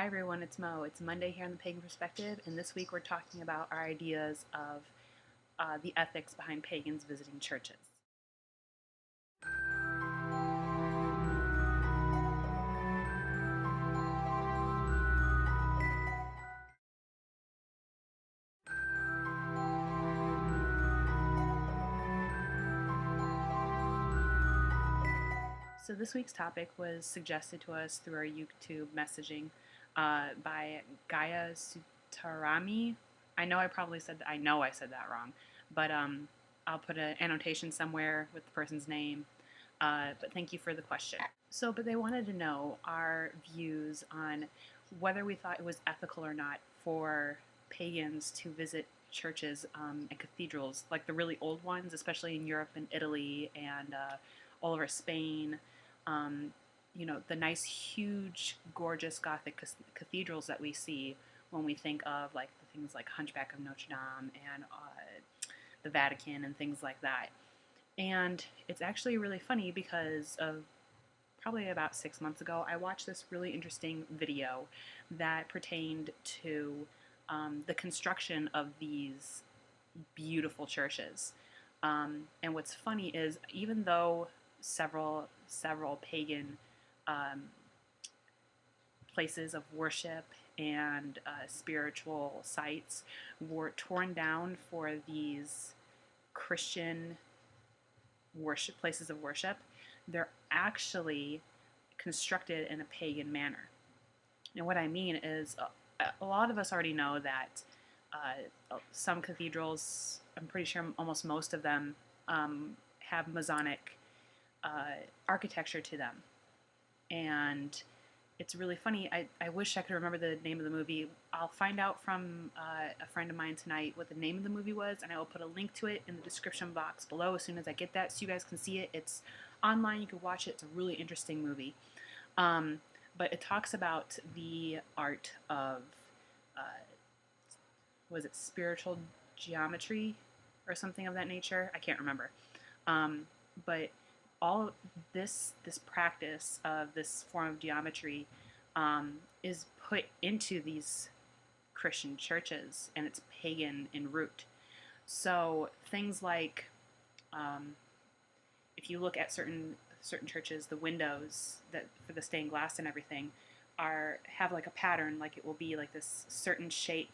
Hi everyone, it's Mo. It's Monday here on the Pagan Perspective, and this week we're talking about our ideas of the ethics behind pagans visiting churches. So this week's topic was suggested to us through our YouTube messaging by Gaia Sutarami. I know I said that wrong, but I'll put an annotation somewhere with the person's name. But thank you for the question. But they wanted to know our views on whether we thought it was ethical or not for pagans to visit churches and cathedrals, like the really old ones, especially in Europe and Italy and all over Spain. Um, the nice, huge, gorgeous Gothic cathedrals that we see when we think of like the things like Hunchback of Notre Dame and the Vatican and things like that. And it's actually really funny because of probably about 6 months ago, I watched this really interesting video that pertained to the construction of these beautiful churches. And what's funny is even though several pagan um, places of worship and spiritual sites were torn down for these Christian worship places of worship, they're actually constructed in a pagan manner. And what I mean is, a lot of us already know that some cathedrals, I'm pretty sure almost most of them, have Masonic architecture to them. And it's really funny. I wish I could remember the name of the movie. I'll find out from a friend of mine tonight what the name of the movie was, and I will put a link to it in the description box below as soon as I get that, so you guys can see it. It's online. You can watch it. It's a really interesting movie. But it talks about the art of, was it spiritual geometry or something of that nature? I can't remember. But all this practice of this form of geometry is put into these Christian churches, and it's pagan in root. So things like, if you look at certain churches, the windows that for the stained glass and everything have like a pattern. Like it will be like this certain shape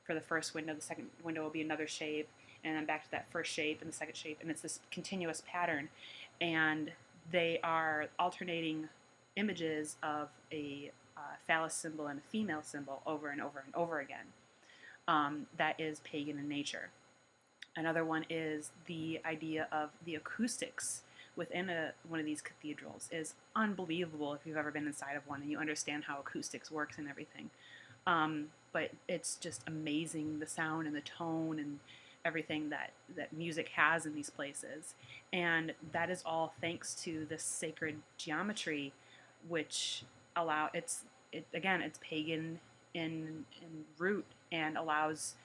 for the first window. The second window will be another shape, and then back to that first shape and the second shape, and it's this continuous pattern. And they are alternating images of a phallus symbol and a female symbol over and over and over again. That is pagan in nature. Another one is the idea of the acoustics within one of these cathedrals is unbelievable if you've ever been inside of one and you understand how acoustics works and everything. But it's just amazing, the sound and the tone and everything that music has in these places. And that is all thanks to this sacred geometry, which it's pagan in root, and allows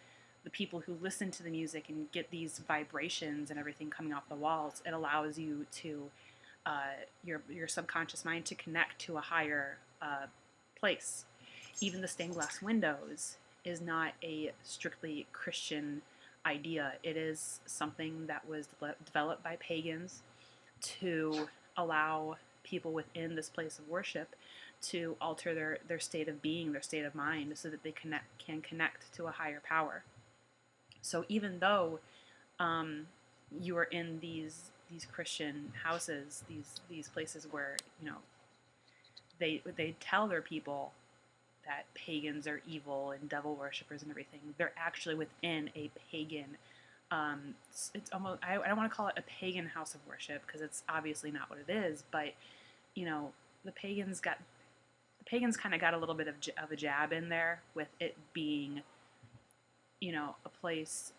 the people who listen to the music and get these vibrations and everything coming off the walls. It allows you to your subconscious mind to connect to a higher place. Even the stained glass windows is not a strictly Christian idea. It is something that was developed by pagans to allow people within this place of worship to alter their state of being, their state of mind, so that they can connect to a higher power. So even though you are in these Christian houses, these places where they tell their people that pagans are evil and devil worshippers and everything, they're actually within a pagan. It's almost, I don't want to call it a pagan house of worship because it's obviously not what it is. But the pagans kind of got a little bit of a jab in there with it being a place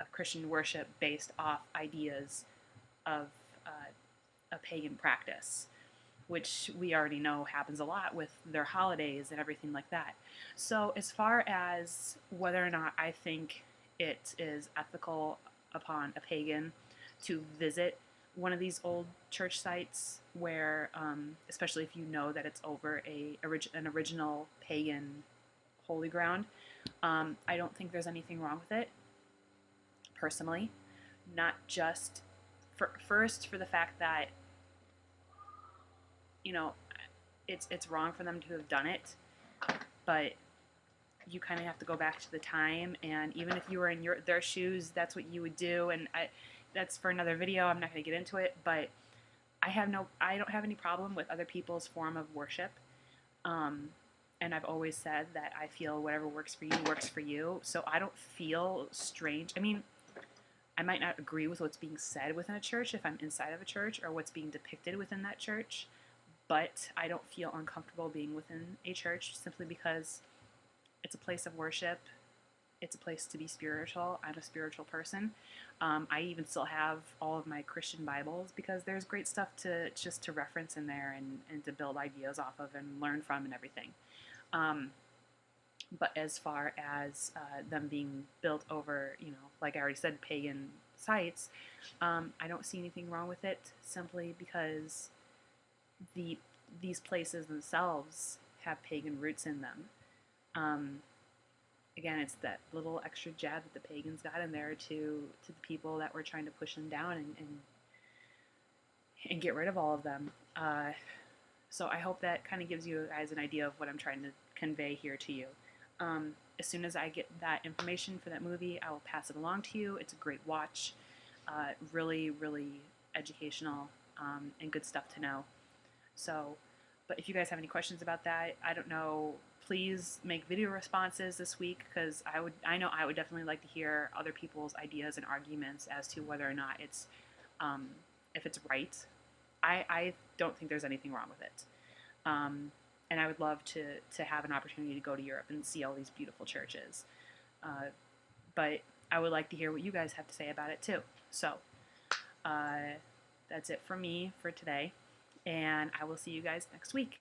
of Christian worship based off ideas of a pagan practice, which we already know happens a lot with their holidays and everything like that. So as far as whether or not I think it is ethical upon a pagan to visit one of these old church sites where, especially if you know that it's over an original pagan holy ground, I don't think there's anything wrong with it, personally. Not just first for the fact that, you know, it's wrong for them to have done it, but you kind of have to go back to the time, and even if you were in their shoes, that's what you would do. And that's for another video. I'm not going to get into it, but I don't have any problem with other people's form of worship. And I've always said that I feel whatever works for you works for you. So I don't feel strange. I mean, I might not agree with what's being said within a church if I'm inside of a church, or what's being depicted within that church, but I don't feel uncomfortable being within a church simply because it's a place of worship. It's a place to be spiritual. I'm a spiritual person. I even still have all of my Christian Bibles because there's great stuff to reference in there, and to build ideas off of and learn from and everything. But as far as them being built over, like I already said, pagan sites, I don't see anything wrong with it, simply because these places themselves have pagan roots in them. Again, it's that little extra jab that the pagans got in there to the people that were trying to push them down and get rid of all of them. So I hope that kind of gives you guys an idea of what I'm trying to convey here to you. As soon as I get that information for that movie, I will pass it along to you. It's a great watch. Really, really educational, and good stuff to know. So, but if you guys have any questions about that, I don't know, please make video responses this week, because I know I would definitely like to hear other people's ideas and arguments as to whether or not it's, if it's right. I don't think there's anything wrong with it. And I would love to have an opportunity to go to Europe and see all these beautiful churches. But I would like to hear what you guys have to say about it too. So that's it from me for today, and I will see you guys next week.